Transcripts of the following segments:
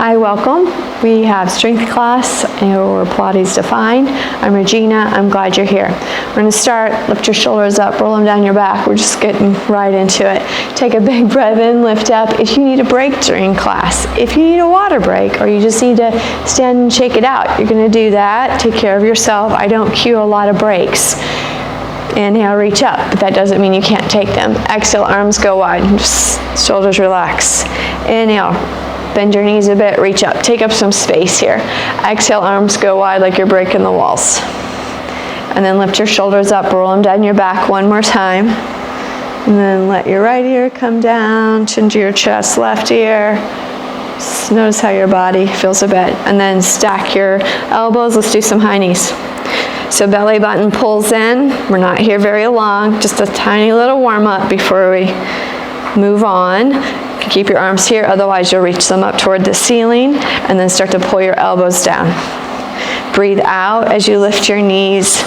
Hi, welcome. We have strength class or Pilates defined. I'm Regina. I'm glad you're here. We're going to start, lift your shoulders up, roll them down your back. We're just getting right into it. Take a big breath in, lift up. If you need a break during class, if you need a water break, or you just need to stand and shake it out, you're going to do that. Take care of yourself. I don't cue a lot of breaks. Inhale, reach up, but that doesn't mean you can't take them. Exhale, arms go wide, just shoulders relax. Inhale, bend your knees a bit, reach up, take up some space here. Exhale, arms go wide like you're breaking the walls. And then lift your shoulders up, roll them down your back one more time. And then let your right ear come down, chin to your chest, left ear. Just notice how your body feels a bit. And then stack your elbows, let's do some high knees. So belly button pulls in. We're not here very long, just a tiny little warm up before we move on. You can keep your arms here, otherwise you'll reach them up toward the ceiling and then start to pull your elbows down. Breathe out as you lift your knees.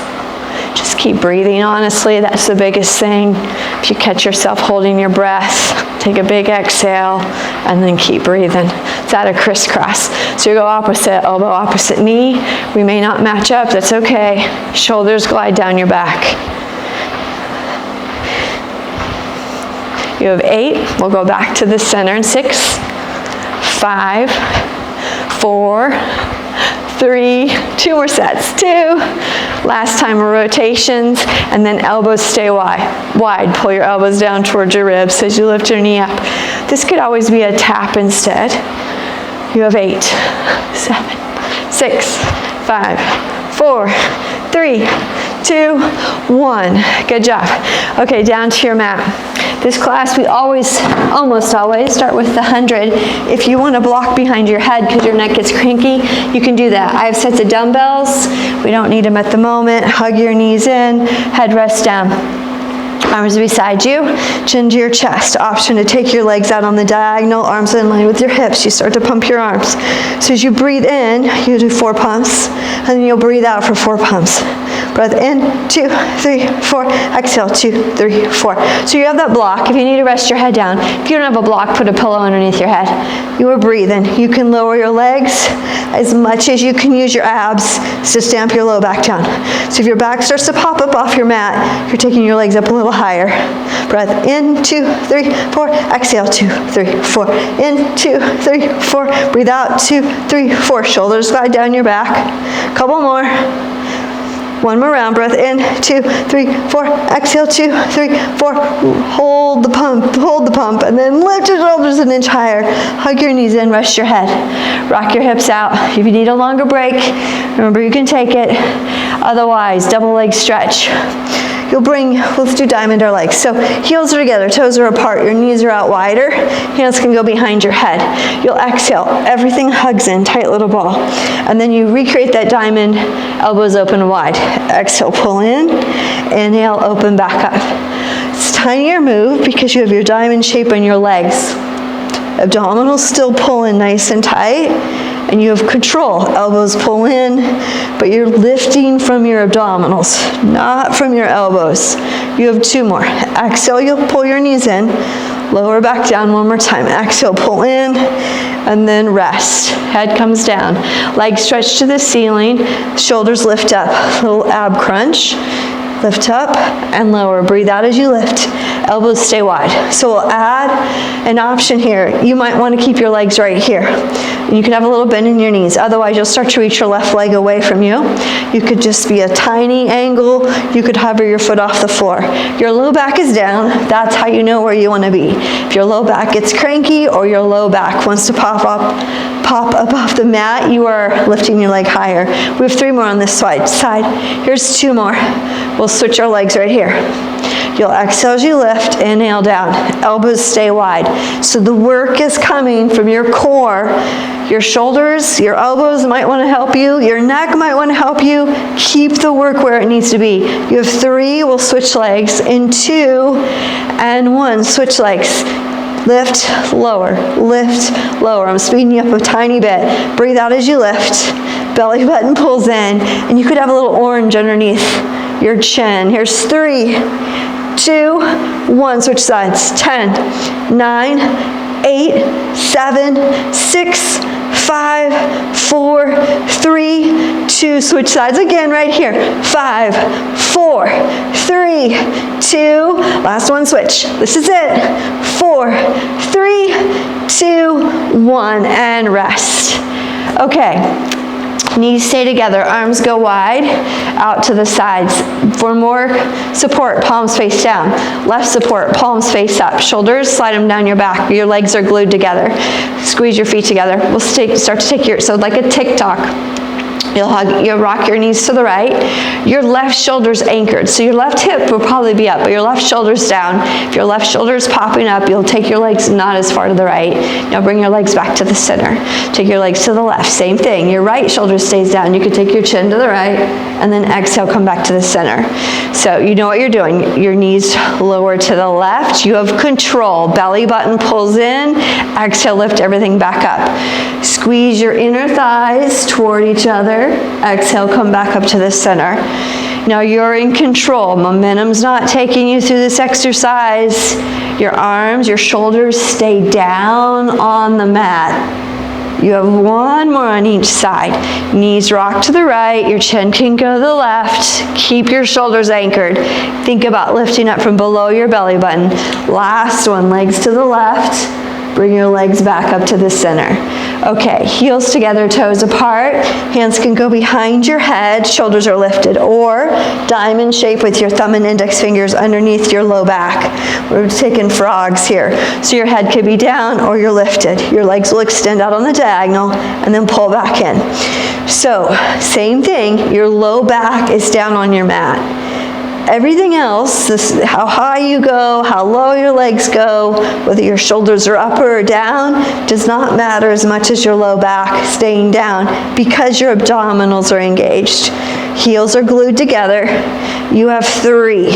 Just keep breathing, honestly, that's the biggest thing. If you catch yourself holding your breath, take a big exhale and then keep breathing. It's at a crisscross. So you go opposite, elbow, opposite knee. We may not match up, that's okay. Shoulders glide down your back. You have 8. We'll go back to the center in 6, 5, 4, 3, 2 more sets, 2. Last time rotations, and then elbows stay wide. Pull your elbows down towards your ribs as you lift your knee up. This could always be a tap instead. You have 8, 7, 6, 5, 4, 3, 2, 1. Good job. Okay, down to your mat. This class, we almost always start with the 100. If you want to block behind your head because your neck gets cranky, you can do that. I have sets of dumbbells. We don't need them at the moment. Hug your knees in, head rests down. Arms beside you, chin to your chest. Option to take your legs out on the diagonal, arms in line with your hips. You start to pump your arms. So as you breathe in, you do 4 pumps, and then you'll breathe out for 4 pumps. Breath in, 2, 3, 4. Exhale, 2, 3, 4. So you have that block. If you need to rest your head down, if you don't have a block, put a pillow underneath your head. You are breathing. You can lower your legs as much as you can use your abs to stamp your low back down. So if your back starts to pop up off your mat, you're taking your legs up a little higher. Breath in, 2, 3, 4. Exhale, 2, 3, 4. In, 2, 3, 4. Breathe out, 2, 3, 4. Shoulders glide down your back. Couple more. One more round. Breath in, 2, 3, 4. Exhale, 2, 3, 4. Hold the pump, and then lift your shoulders an inch higher. Hug your knees in, rest your head. Rock your hips out. If you need a longer break, remember you can take it. Otherwise, double leg stretch. You'll bring, let's do diamond our legs. So heels are together, toes are apart, your knees are out wider, hands can go behind your head. You'll exhale, everything hugs in, tight little ball. And then you recreate that diamond, elbows open wide. Exhale, pull in, inhale, open back up. It's a tinier move because you have your diamond shape on your legs. Abdominals still pull in nice and tight, and you have control. Elbows pull in, but you're lifting from your abdominals, not from your elbows. You have 2 more. Exhale, you'll pull your knees in. Lower back down one more time. Exhale, pull in, and then rest. Head comes down. Legs stretch to the ceiling. Shoulders lift up. Little ab crunch. Lift up and lower. Breathe out as you lift. Elbows stay wide. So we'll add an option here. You might want to keep your legs right here. You could have a little bend in your knees. Otherwise, you'll start to reach your left leg away from you. You could just be a tiny angle. You could hover your foot off the floor. Your low back is down. That's how you know where you want to be. If your low back gets cranky or your low back wants to pop up off the mat, you are lifting your leg higher. We have 3 more on this side. Here's 2 more. We'll switch our legs right here. You'll exhale as you lift, inhale down. Elbows stay wide. So the work is coming from your core. Your shoulders, your elbows might want to help you. Your neck might want to help you. Keep the work where it needs to be. You have 3, we'll switch legs. In 2 and 1, switch legs. Lift, lower, lift, lower. I'm speeding you up a tiny bit. Breathe out as you lift. Belly button pulls in, and you could have a little orange underneath your chin. Here's 3, 2, 1. Switch sides. 10, 9, 8, 7, 6, 5, 4, 3, 2. Switch sides again right here. 5, 4, 3, 2. Last one, switch. This is it. 4, 3, 2, 1, and rest. Okay. Knees stay together, arms go wide, out to the sides. For more support, palms face down. Left support, palms face up. Shoulders, slide them down your back. Your legs are glued together. Squeeze your feet together. We'll start to take so like a tick-tock. You'll rock your knees to the right. Your left shoulder's anchored. So your left hip will probably be up, but your left shoulder's down. If your left shoulder's popping up, you'll take your legs not as far to the right. Now bring your legs back to the center. Take your legs to the left. Same thing. Your right shoulder stays down. You can take your chin to the right, and then exhale, come back to the center. So you know what you're doing. Your knees lower to the left. You have control. Belly button pulls in. Exhale, lift everything back up. Squeeze your inner thighs toward each other. Exhale, come back up to the center. Now you're in control. Momentum's not taking you through this exercise. Your arms, your shoulders stay down on the mat. You have one more on each side. Knees rock to the right. Your chin can go to the left. Keep your shoulders anchored. Think about lifting up from below your belly button. Last one, legs to the left. Bring your legs back up to the center. Okay, heels together, toes apart. Hands can go behind your head, shoulders are lifted, or diamond shape with your thumb and index fingers underneath your low back. We're taking frogs here. So your head could be down or you're lifted. Your legs will extend out on the diagonal and then pull back in. So, same thing, your low back is down on your mat. Everything else, how high you go, how low your legs go, whether your shoulders are up or down, does not matter as much as your low back staying down because your abdominals are engaged. Heels are glued together. You have 3.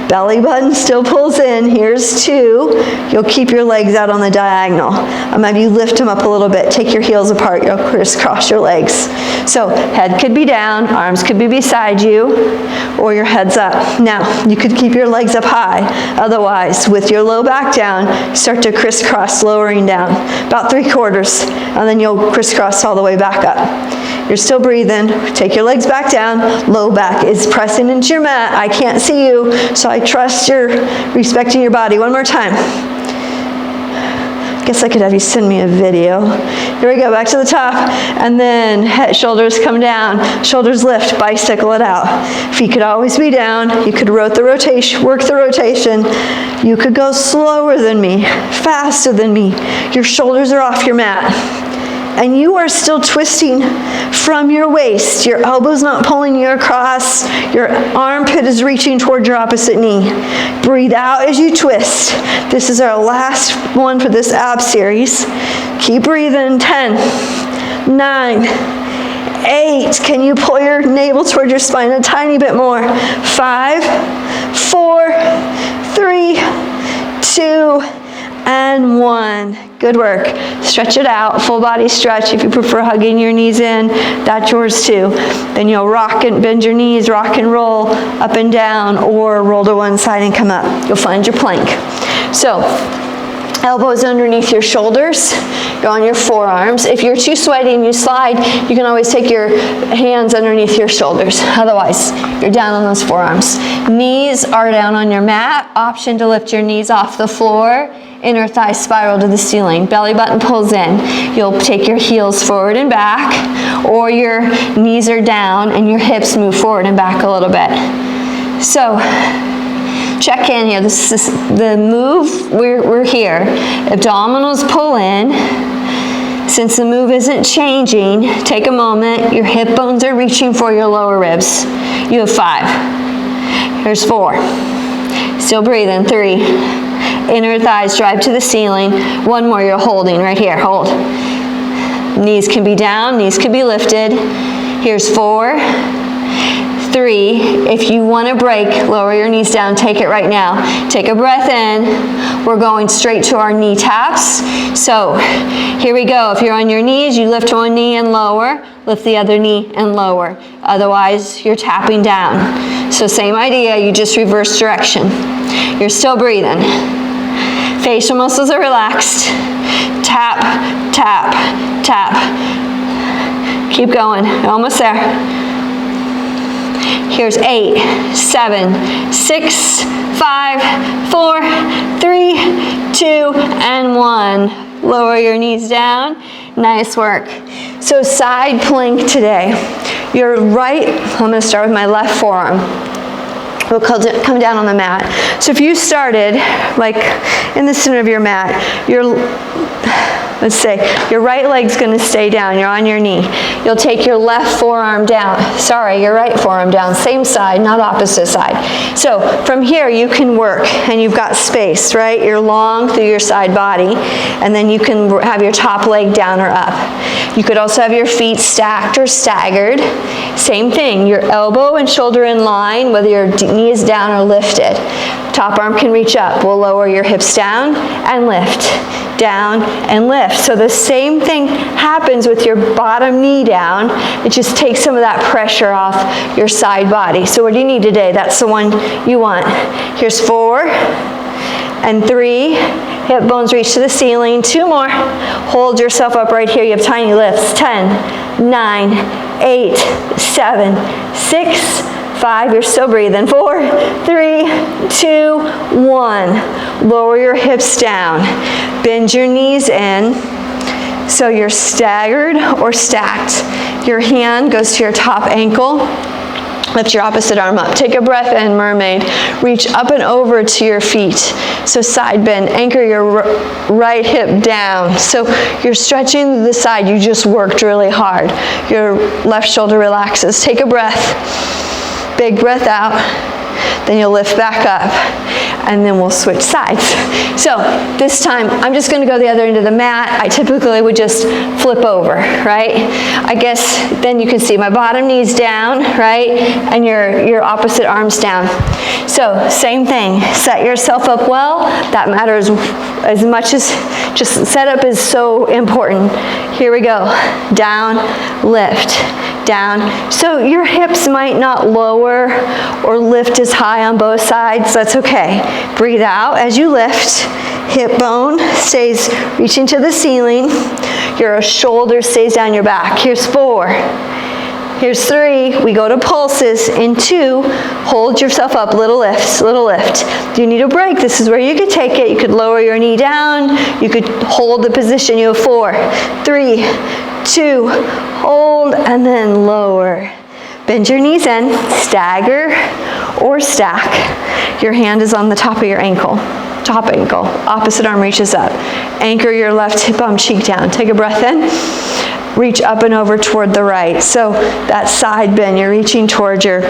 Belly button still pulls in. Here's 2. You'll keep your legs out on the diagonal. Maybe you lift them up a little bit. Take your heels apart. You'll crisscross your legs. So head could be down, arms could be beside you, or your head's up. Now, you could keep your legs up high. Otherwise, with your low back down, start to crisscross, lowering down. About 3/4, and then you'll crisscross all the way back up. You're still breathing. Take your legs back down. Low back is pressing into your mat. I can't see you, so I trust you're respecting your body. One more time. Guess I could have you send me a video. Here we go, back to the top. And then head, shoulders come down. Shoulders lift, bicycle it out. Feet could always be down. You could work the rotation. You could go slower than me, faster than me. Your shoulders are off your mat. And you are still twisting from your waist. Your elbow's not pulling you across. Your armpit is reaching toward your opposite knee. Breathe out as you twist. This is our last one for this ab series. Keep breathing. 10, 9, 8. Can you pull your navel toward your spine a tiny bit more? 5, 4, 3, 2, and 1. Good work. Stretch it out. Full body stretch. If you prefer hugging your knees in, that's yours too. Then you'll rock and bend your knees, rock and roll up and down, or roll to one side and come up. You'll find your plank. So, elbows underneath your shoulders. Go on your forearms. If you're too sweaty and you slide, you can always take your hands underneath your shoulders. Otherwise, you're down on those forearms. Knees are down on your mat. Option to lift your knees off the floor. Inner thigh spiral to the ceiling. Belly button pulls in. You'll take your heels forward and back, or your knees are down and your hips move forward and back a little bit. So, check in here. This is the move. We're here. Abdominals pull in. Since the move isn't changing, take a moment. Your hip bones are reaching for your lower ribs. You have 5. Here's 4. Still breathing. 3. Inner thighs drive to the ceiling. 1 more. You're holding right here. Hold. Knees can be down. Knees can be lifted. Here's 4. 3, if you want to break, lower your knees down, take it right now. Take a breath in. We're going straight to our knee taps. So here we go. If you're on your knees, you lift one knee and lower, lift the other knee and lower. Otherwise, you're tapping down. So same idea, you just reverse direction. You're still breathing. Facial muscles are relaxed. tap, tap, tap. Keep going, almost there. Here's 8, 7, 6, 5, 4, 3, 2, and 1. Lower your knees down. Nice work. So side plank today. Your right, I'm going to start with my left forearm. We'll come down on the mat. So if you started like in the center of your mat, let's say your right leg's going to stay down. You're on your knee. You'll take your left forearm down. Sorry, your right forearm down. Same side, not opposite side. So from here you can work, and you've got space, right? You're long through your side body, and then you can have your top leg down or up. You could also have your feet stacked or staggered. Same thing, your elbow and shoulder in line, whether your knee is down or lifted. Top arm can reach up. We'll lower your hips down and lift, down and lift. So the same thing happens with your bottom knee down. It just takes some of that pressure off your side body. So what do you need today? That's the one you want. Here's 4 and 3. Hip bones reach to the ceiling. 2 more. Hold yourself up right here. You have tiny lifts. 10, 9, 8, 7, 6, 5, you're still breathing. 4, 3, 2, 1. Lower your hips down. Bend your knees in. So you're staggered or stacked. Your hand goes to your top ankle. Lift your opposite arm up. Take a breath in, mermaid. Reach up and over to your feet. So side bend. Anchor your right hip down. So you're stretching to the side. You just worked really hard. Your left shoulder relaxes. Take a breath. Big breath out, then you'll lift back up, and then we'll switch sides. So this time, I'm just gonna go the other end of the mat. I typically would just flip over, right? I guess then you can see my bottom knee's down, right? And your opposite arm's down. So same thing, set yourself up well. That matters as much as just setup is so important. Here we go, down, lift, down. So your hips might not lower or lift as high on both sides. That's okay. Breathe out as you lift. Hip bone stays reaching to the ceiling. Your shoulder stays down your back. Here's 4. Here's 3. We go to pulses. In 2, hold yourself up. Little lift, little lift. Do you need a break? This is where you could take it. You could lower your knee down. You could hold the position. You have 4, 3, 2, hold, and then lower. Bend your knees in, stagger or stack. Your hand is on the top of your ankle. Top ankle, opposite arm reaches up. Anchor your left hip bum cheek down. Take a breath in. Reach up and over toward the right. So that side bend, you're reaching toward your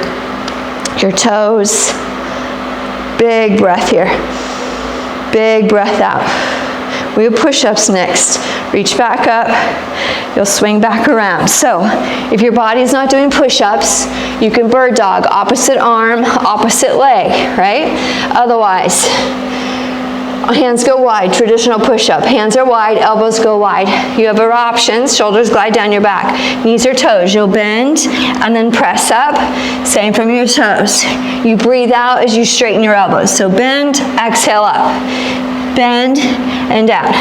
toes. Big breath here. Big breath out. We have push-ups next. Reach back up. You'll swing back around. So if your body's not doing push-ups, you can bird dog, opposite arm, opposite leg, right? Otherwise, hands go wide, traditional push-up. Hands are wide, elbows go wide. You have other options. Shoulders glide down your back. Knees or toes. You'll bend and then press up. Same from your toes. You breathe out as you straighten your elbows. So bend, exhale up. Bend and down.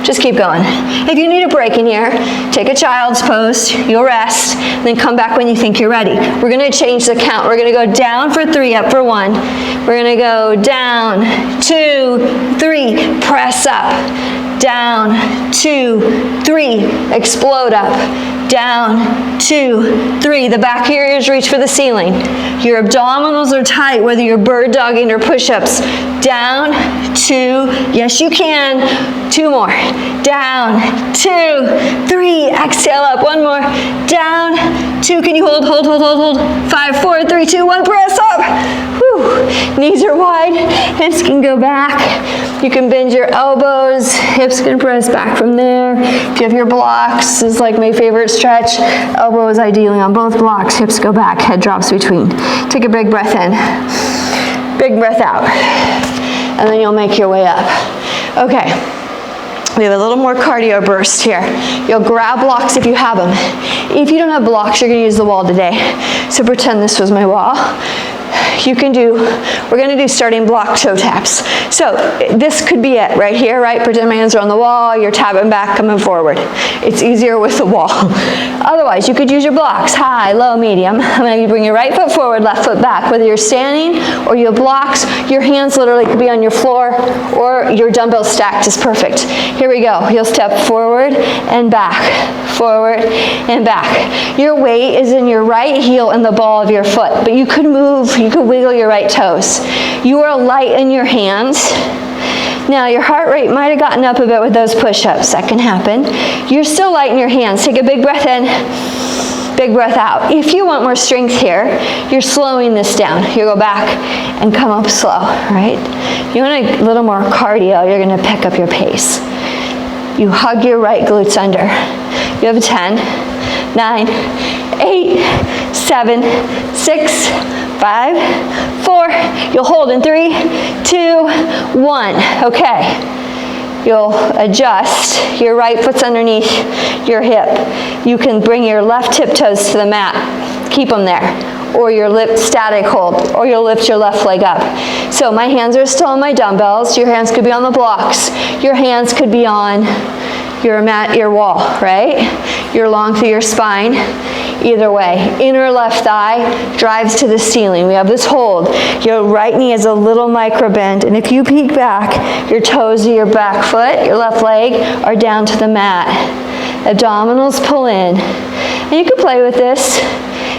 Just keep going. If you need a break in here, take a child's pose, you'll rest, then come back when you think you're ready. We're gonna change the count. We're gonna go down for 3, up for 1. We're gonna go down, 2, 3, press up. Down, 2, 3, explode up. Down, 2, 3. The back of your ears reach for the ceiling. Your abdominals are tight, whether you're bird dogging or push-ups. Down, 2, yes you can. 2 more. Down, 2, 3, exhale up. 1 more. Down, 2, can you hold, hold, hold, hold, hold. 5, 4, 3, 2, 1, press up. Whew. Knees are wide, hips can go back. You can bend your elbows, hips can press back from there. If you have your blocks, this is like my favorite stretch. Elbows ideally on both blocks, hips go back, head drops between. Take a big breath in, big breath out, and then you'll make your way up. Okay, we have a little more cardio burst here. You'll grab blocks if you have them. If you don't have blocks, you're gonna use the wall today. So pretend this was my wall. you can do, we're gonna do starting block toe taps. So this could be it right here, right? Pretend my hands are on the wall, you're tapping back, coming forward. It's easier with the wall. Otherwise, you could use your blocks, high, low, medium. I'm gonna bring your right foot forward, left foot back. Whether you're standing or you have blocks, your hands literally could be on your floor or your dumbbells stacked is perfect. Here we go. You'll step forward and back, forward and back. Your weight is in your right heel and the ball of your foot, but you could move, you could wiggle your right toes. You are light in your hands. Now your heart rate might have gotten up a bit with those push-ups. That can happen. You're still light in your hands. Take a big breath in, big breath out. If you want more strength here, you're slowing this down. You go back and come up slow, right? You want a little more cardio, you're gonna pick up your pace. You hug your right glutes under. You have 10, 9, 8, 7, 6, 5, 4. You'll hold in 3, 2, 1. Okay. You'll adjust. Your right foot's underneath your hip. You can bring your left tip toes to the mat. Keep them there. Or your lip static hold. Or you'll lift your left leg up. So my hands are still on my dumbbells. Your hands could be on the blocks. Your hands could be on your mat, your wall, right? You're long through your spine. Either way, inner left thigh drives to the ceiling. We have this hold. Your right knee is a little micro bend, and if you peek back, your toes of your back foot, your left leg are down to the mat. Abdominals pull in. And you can play with this.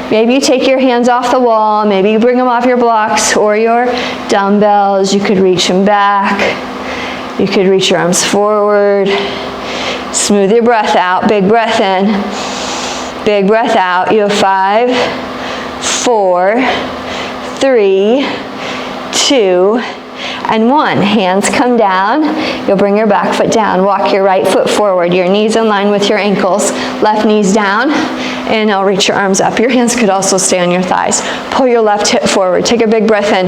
Maybe you take your hands off the wall, maybe you bring them off your blocks or your dumbbells. You could reach them back. You could reach your arms forward. Smooth your breath out. Big breath in. Big breath out. You have 5, 4, 3, 2, and 1. Hands come down. You'll bring your back foot down. Walk your right foot forward. Your knees in line with your ankles. Left knee's down. And I'll reach your arms up. Your hands could also stay on your thighs. Pull your left hip forward. Take a big breath in.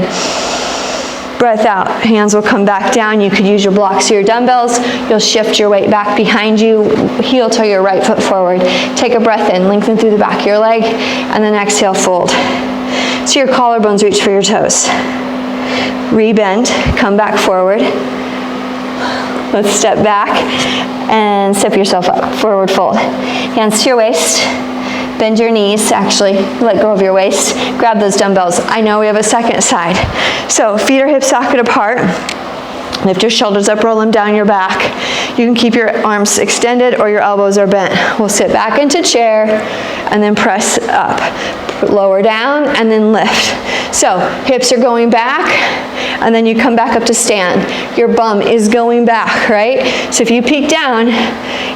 Breath out. Hands will come back down. You could use your blocks or your dumbbells. You'll shift your weight back behind you. Heel toe your right foot forward. Take a breath in. Lengthen through the back of your leg. And then exhale, fold. So your collarbones reach for your toes. Rebend. Come back forward. Let's step back and step yourself up. Forward fold. Hands to your waist. Bend your knees, actually, let go of your waist. Grab those dumbbells. I know we have a second side. So feet are hip socket apart. Lift your shoulders up, roll them down your back. You can keep your arms extended or your elbows are bent. We'll sit back into chair and then press up. Lower down and then lift. So hips are going back and then you come back up to stand. Your bum is going back, right? So if you peek down,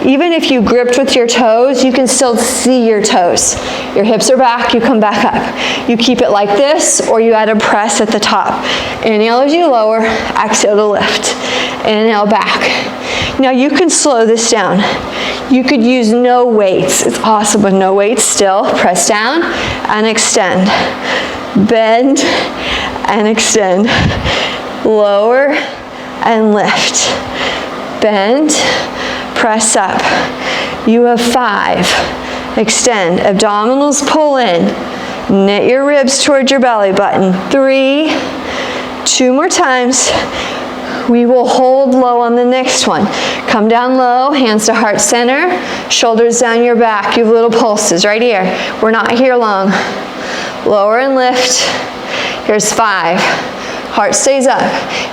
even if you gripped with your toes, you can still see your toes. Your hips are back, you come back up. You keep it like this or you add a press at the top. Inhale as you lower, exhale to lift. Inhale back. Now you can slow this down. You could use no weights. It's awesome with no weights still. Press down and extend. Bend and extend. Lower and lift. Bend, press up. You have 5. Extend. Abdominals pull in. Knit your ribs towards your belly button. 3. 2 more times. We will hold low on the next one. Come down low, hands to heart center, shoulders down your back. You have little pulses right here. We're not here long. Lower and lift. Here's 5. Heart stays up.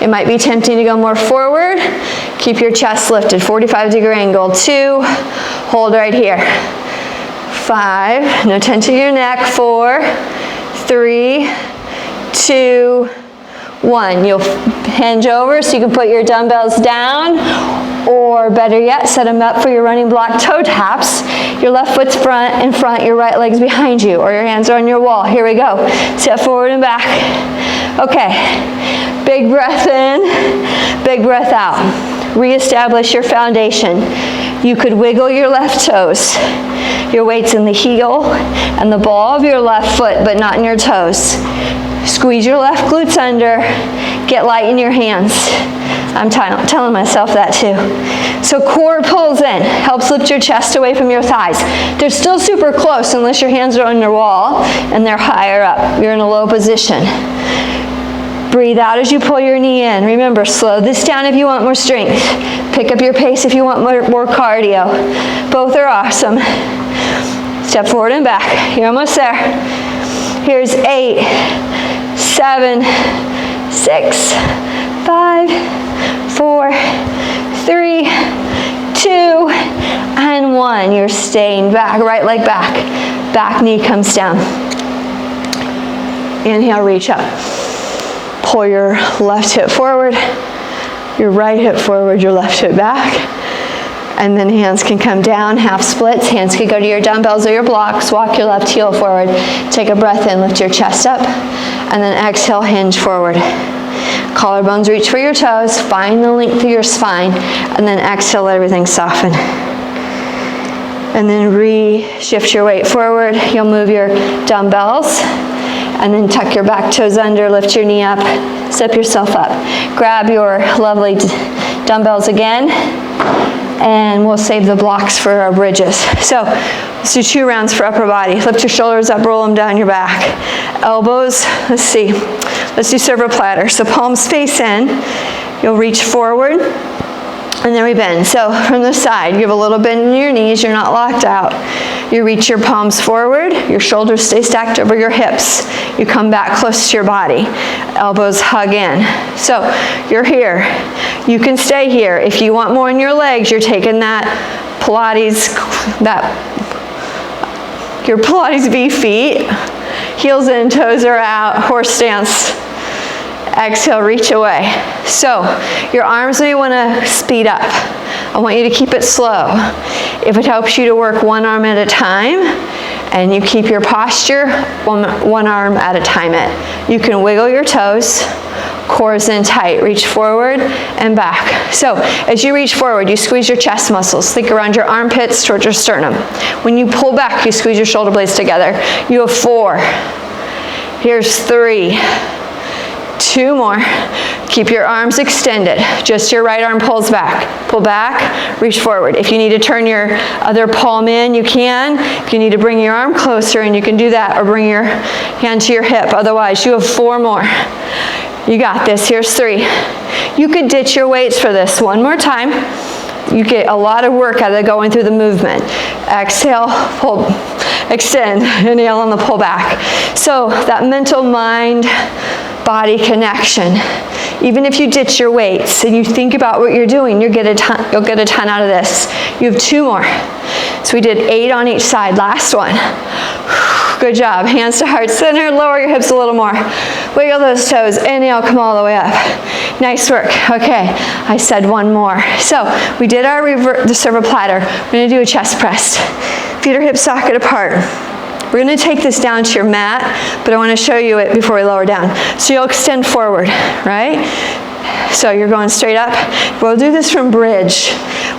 It might be tempting to go more forward. Keep your chest lifted, 45-degree angle. 2, hold right here. 5, no tension in your neck. 4, 3, 2, 1. You'll hinge over so you can put your dumbbells down, or better yet, set them up for your running block toe taps. Your left foot's in front, your right leg's behind you, or your hands are on your wall. Here we go. Step forward and back. Okay. Big breath in, big breath out. Reestablish your foundation. You could wiggle your left toes. Your weight's in the heel and the ball of your left foot, but not in your toes. Squeeze your left glutes under. Get light in your hands. I'm telling myself that too. So core pulls in, helps lift your chest away from your thighs. They're still super close unless your hands are on your wall and they're higher up. You're in a low position. Breathe out as you pull your knee in. Remember, slow this down if you want more strength. Pick up your pace if you want more cardio. Both are awesome. Step forward and back. You're almost there. Here's 8, 7, 6, 5, 4, 3, 2, and 1. You're staying back. Right leg back. Back knee comes down. Inhale, reach up. Pull your left hip forward, your right hip forward, your left hip back. And then hands can come down, half splits. Hands can go to your dumbbells or your blocks. Walk your left heel forward. Take a breath in, lift your chest up. And then exhale, hinge forward. Collarbones reach for your toes. Find the length of your spine. And then exhale, let everything soften. And then shift your weight forward. You'll move your dumbbells. And then tuck your back toes under, lift your knee up, step yourself up. Grab your lovely dumbbells again, and we'll save the blocks for our bridges. So let's do 2 rounds for upper body. Lift your shoulders up, roll them down your back. Elbows, let's see. Let's do servo platter. So palms face in, you'll reach forward, and then we bend. So from the side, you have a little bend in your knees, you're not locked out. You reach your palms forward, your shoulders stay stacked over your hips. You come back close to your body. Elbows hug in. So you're here. You can stay here. If you want more in your legs, you're taking that Pilates, your Pilates V feet. Heels in, toes are out, horse stance. Exhale, reach away. So your arms may want to speed up. I want you to keep it slow. If it helps you to work one arm at a time and you keep your posture one arm at a time, you can wiggle your toes, cores in tight, reach forward and back. So as you reach forward, you squeeze your chest muscles. Think around your armpits towards your sternum. When you pull back, you squeeze your shoulder blades together. You have 4. Here's 3. 2 more. Keep your arms extended. Just your right arm pulls back. Pull back, reach forward. If you need to turn your other palm in, you can. If you need to bring your arm closer, and you can do that, or bring your hand to your hip. Otherwise, you have 4 more. You got this. Here's 3. You could ditch your weights for this. One more time. You get a lot of work out of going through the movement. Exhale, pull, extend, inhale on the pull back. So that mental mind body connection. Even if you ditch your weights and you think about what you're doing, you'll get a ton out of this. You have 2 more. So we did 8 on each side. Last one. Good job. Hands to heart center. Lower your hips a little more. Wiggle those toes. Inhale, come all the way up. Nice work. Okay, I said 1 more. So we did our the servo platter. We're going to do a chest press. Feet are hip socket apart. We're going to take this down to your mat, but I want to show you it before we lower down. So you'll extend forward, right? So you're going straight up. We'll do this from bridge.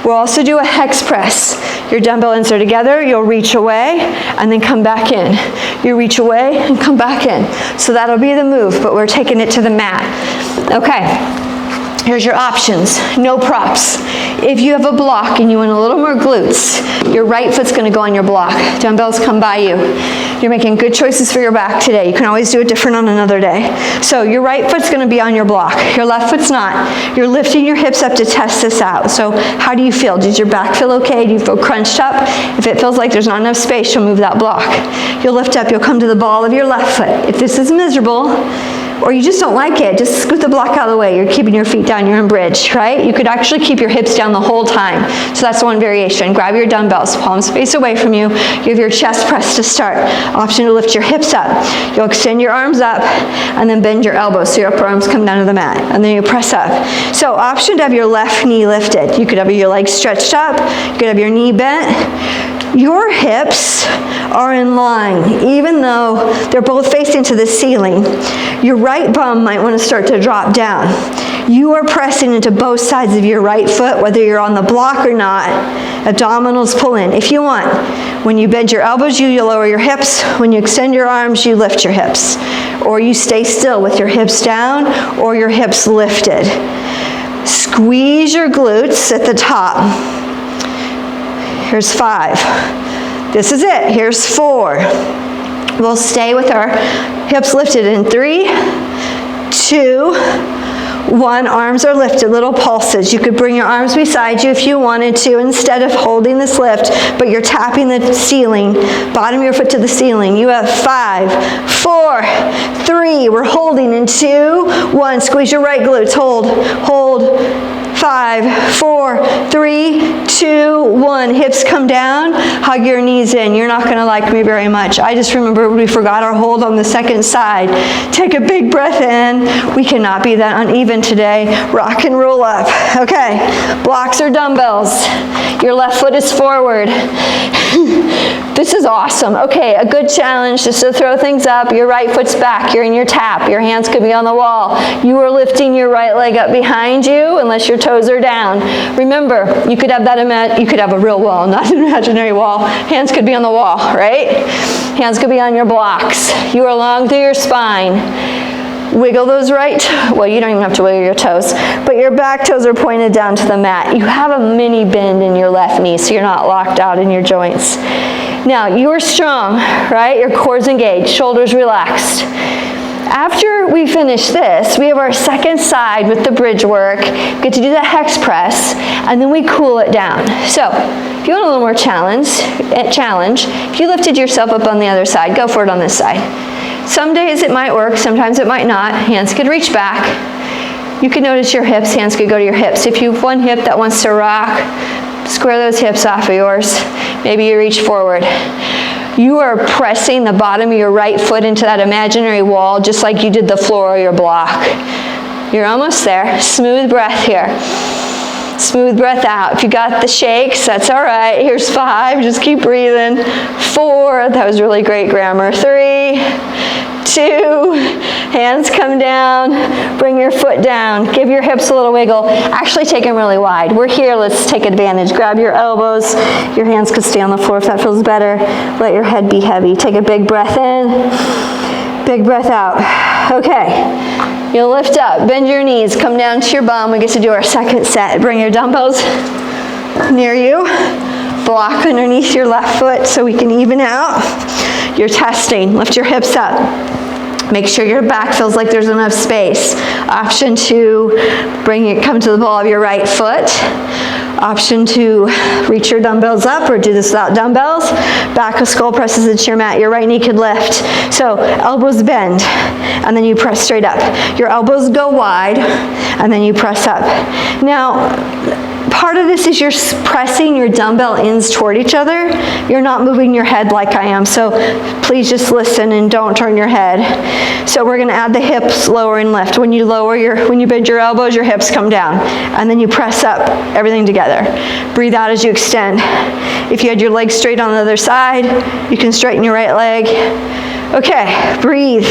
We'll also do a hex press. Your dumbbell ends are together. You'll reach away and then come back in. You reach away and come back in. So that'll be the move, but we're taking it to the mat. Okay. Here's your options. No props. If you have a block and you want a little more glutes, your right foot's going to go on your block. Dumbbells come by you. You're making good choices for your back today. You can always do it different on another day. So your right foot's going to be on your block. Your left foot's not. You're lifting your hips up to test this out. So how do you feel? Does your back feel okay? Do you feel crunched up? If it feels like there's not enough space, you'll move that block. You'll lift up. You'll come to the ball of your left foot. If this is miserable, or you just don't like it, just scoot the block out of the way. You're keeping your feet down, you're in bridge, right? You could actually keep your hips down the whole time. So that's one variation. Grab your dumbbells, palms face away from you. You have your chest press to start. Option to lift your hips up. You'll extend your arms up and then bend your elbows so your upper arms come down to the mat. And then you press up. So option to have your left knee lifted. You could have your legs stretched up. You could have your knee bent. Your hips are in line, even though they're both facing to the ceiling. Your right bum might want to start to drop down. You are pressing into both sides of your right foot, whether you're on the block or not. Abdominals pull in if you want. When you bend your elbows, you lower your hips. When you extend your arms, you lift your hips. Or you stay still with your hips down or your hips lifted. Squeeze your glutes at the top. Here's 5. This is it. Here's 4. We'll stay with our hips lifted in 3, 2, 1, arms are lifted, little pulses. You could bring your arms beside you if you wanted to instead of holding this lift, but you're tapping the ceiling, bottom of your foot to the ceiling. You have 5, 4, 3, we're holding in 2, 1, squeeze your right glutes, hold, 5, 4, 3, 2, 1. Hips come down, hug your knees in. You're not going to like me very much. I just remember we forgot our hold on the second side. Take a big breath in. We cannot be that uneven today. Rock and roll up. Okay, blocks or dumbbells. Your left foot is forward. This is awesome. Okay, a good challenge just to throw things up. Your right foot's back. You're in your tap. Your hands could be on the wall. You are lifting your right leg up behind you unless your toes are down. Remember, you could have you could have a real wall, not an imaginary wall. Hands could be on the wall, right? Hands could be on your blocks. You are long through your spine. Wiggle those well, you don't even have to wiggle your toes, but your back toes are pointed down to the mat. You have a mini bend in your left knee, so you're not locked out in your joints. Now, you are strong, right? Your core's engaged, shoulders relaxed. After we finish this, we have our second side with the bridge work. Get to do the hex press, and then we cool it down. So, if you want a little more challenge, if you lifted yourself up on the other side, go for it on this side. Some days it might work, sometimes it might not. Hands could reach back. You can notice your hips, hands could go to your hips. If you have one hip that wants to rock, square those hips off of yours. Maybe you reach forward. You are pressing the bottom of your right foot into that imaginary wall just like you did the floor or your block. You're almost there. Smooth breath here. Smooth breath out. If you got the shakes, that's all right. Here's 5. Just keep breathing. 4. That was really great grammar. 3, 2. Hands come down. Bring your foot down. Give your hips a little wiggle. Actually take them really wide. We're here. Let's take advantage. Grab your elbows. Your hands could stay on the floor if that feels better. Let your head be heavy. Take a big breath in. Big breath out. Okay. You'll lift up, bend your knees, come down to your bum. We get to do our second set. Bring your dumbbells near you. Block underneath your left foot so we can even out. You're testing. Lift your hips up. Make sure your back feels like there's enough space. Option 2, come to the ball of your right foot. Option 2, reach your dumbbells up or do this without dumbbells. Back of skull presses into your mat. Your right knee could lift. So elbows bend and then you press straight up. Your elbows go wide and then you press up. Now, part of this is you're pressing your dumbbell ends toward each other. You're not moving your head like I am, so please just listen and don't turn your head. So we're gonna add the hips, lower and lift. When you bend your elbows, your hips come down, and then you press up, everything together. Breathe out as you extend. If you had your legs straight on the other side, you can straighten your right leg. Okay, breathe.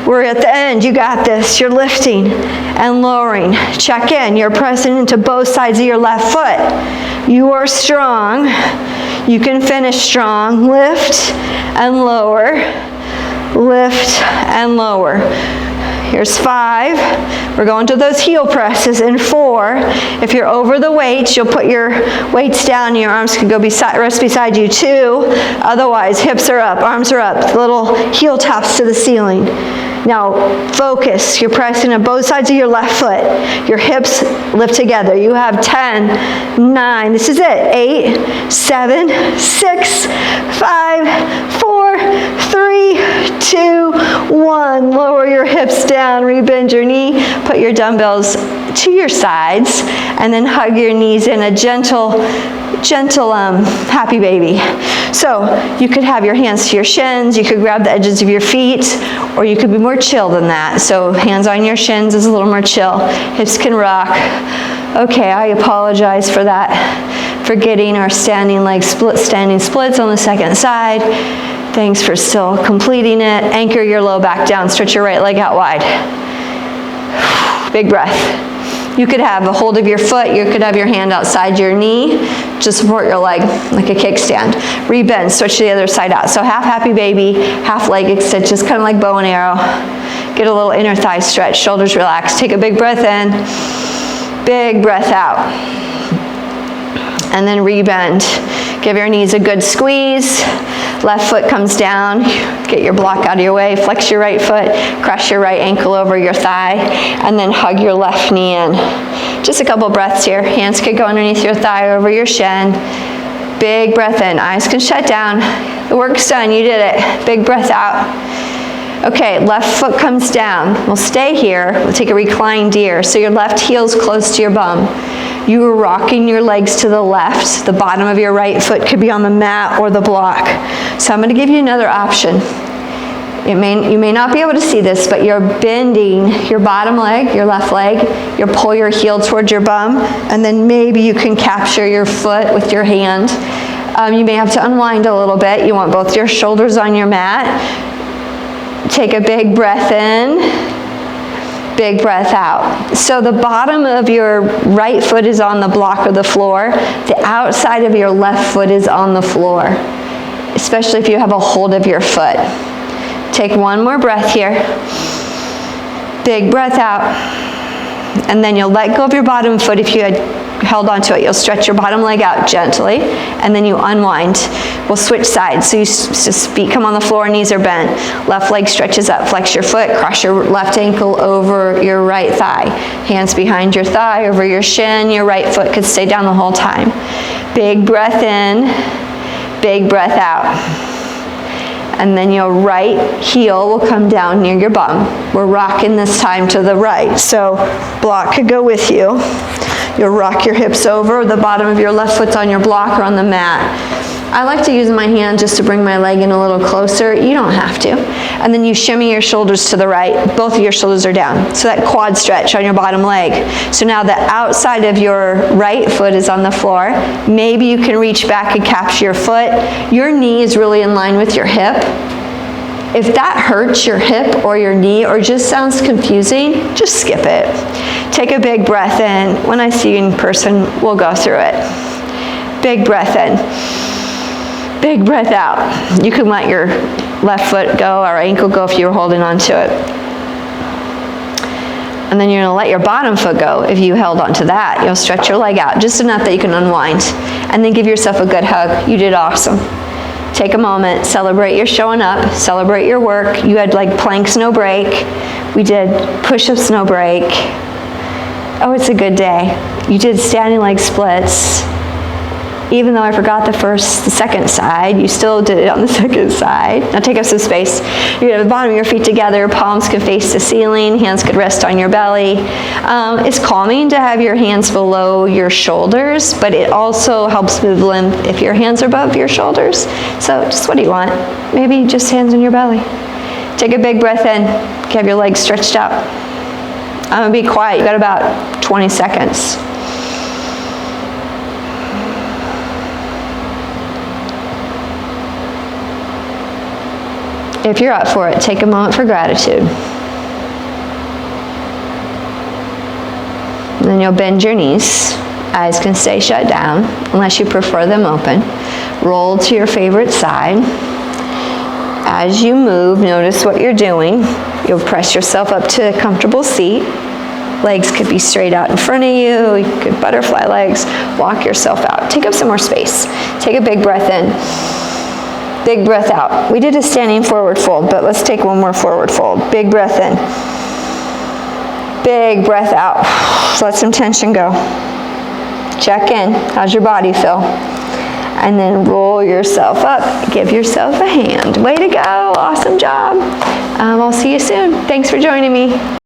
We're at the end. You got this. You're lifting and lowering. Check in. You're pressing into both sides of your left foot. You are strong. You can finish strong. Lift and lower. Lift and lower. Here's 5. We're going to those heel presses in 4. If you're over the weights, you'll put your weights down. Your arms can go rest beside you. 2. Otherwise, hips are up, arms are up. Little heel taps to the ceiling. Now, focus. You're pressing on both sides of your left foot. Your hips lift together. You have 10, 9. This is it. 8, 7, 6, 5, 4, 3, 2, 1. Lower your hips down. Rebend your knee. Put your dumbbells to your sides. And then hug your knees in a gentle happy baby. So you could have your hands to your shins, you could grab the edges of your feet, or you could be more chill than that. So hands on your shins is a little more chill. Hips can rock. Okay, I apologize for that. For getting our standing splits on the second side. Thanks for still completing it. Anchor your low back down, stretch your right leg out wide. Big breath. You could have a hold of your foot, you could have your hand outside your knee to support your leg, like a kickstand. Rebend, switch to the other side out. So half happy baby, half leg extensions, kind of like bow and arrow. Get a little inner thigh stretch, shoulders relaxed. Take a big breath in. Big breath out. And then rebend. Give your knees a good squeeze. Left foot comes down. Get your block out of your way. Flex your right foot. Cross your right ankle over your thigh. And then hug your left knee in. Just a couple breaths here. Hands could go underneath your thigh, over your shin. Big breath in. Eyes can shut down. The work's done. You did it. Big breath out. Okay, left foot comes down. We'll stay here. We'll take a reclined deer. So your left heel's close to your bum. You are rocking your legs to the left. The bottom of your right foot could be on the mat or the block. So I'm going to give you another option. You may not be able to see this, but you're bending your bottom leg, your left leg. You pull your heel towards your bum, and then maybe you can capture your foot with your hand. You may have to unwind a little bit. You want both your shoulders on your mat. Take a big breath in, big breath out. So the bottom of your right foot is on the block or the floor. The outside of your left foot is on the floor, especially if you have a hold of your foot. Take one more breath here. Big breath out. And then you'll let go of your bottom foot if you had held onto it. You'll stretch your bottom leg out gently, and then you unwind. We'll switch sides. So just feet come on the floor, knees are bent. Left leg stretches up, flex your foot, cross your left ankle over your right thigh. Hands behind your thigh, over your shin. Your right foot could stay down the whole time. Big breath in, big breath out. And then your right heel will come down near your bum. We're rocking this time to the right. So block could go with you. You'll rock your hips over. The bottom of your left foot's on your block or on the mat. I like to use my hand just to bring my leg in a little closer. You don't have to. And then you shimmy your shoulders to the right. Both of your shoulders are down. So that quad stretch on your bottom leg. So now the outside of your right foot is on the floor. Maybe you can reach back and capture your foot. Your knee is really in line with your hip. If that hurts your hip or your knee or just sounds confusing, just skip it. Take a big breath in. When I see you in person, we'll go through it. Big breath in. Big breath out. You can let your left foot go or ankle go if you're holding on to it. And then you're going to let your bottom foot go. If you held onto that, you'll stretch your leg out just enough that you can unwind. And then give yourself a good hug. You did awesome. Take a moment, celebrate your showing up, celebrate your work. You had like planks, no break. We did push-ups, no break. Oh, it's a good day. You did standing leg splits. Even though I forgot the second side, you still did it on the second side. Now take up some space. You have the bottom of your feet together, palms could face the ceiling, hands could rest on your belly. It's calming to have your hands below your shoulders, but it also helps move lymph if your hands are above your shoulders. So just what do you want? Maybe just hands on your belly. Take a big breath in, have your legs stretched out. I'm gonna be quiet, you got about 20 seconds. If you're up for it, take a moment for gratitude. And then you'll bend your knees. Eyes can stay shut down unless you prefer them open. Roll to your favorite side. As you move, notice what you're doing. You'll press yourself up to a comfortable seat. Legs could be straight out in front of you. You could butterfly legs. Walk yourself out. Take up some more space. Take a big breath in. Big breath out. We did a standing forward fold, but let's take one more forward fold. Big breath in. Big breath out. Let some tension go. Check in. How's your body feel? And then roll yourself up. Give yourself a hand. Way to go. Awesome job. I'll see you soon. Thanks for joining me.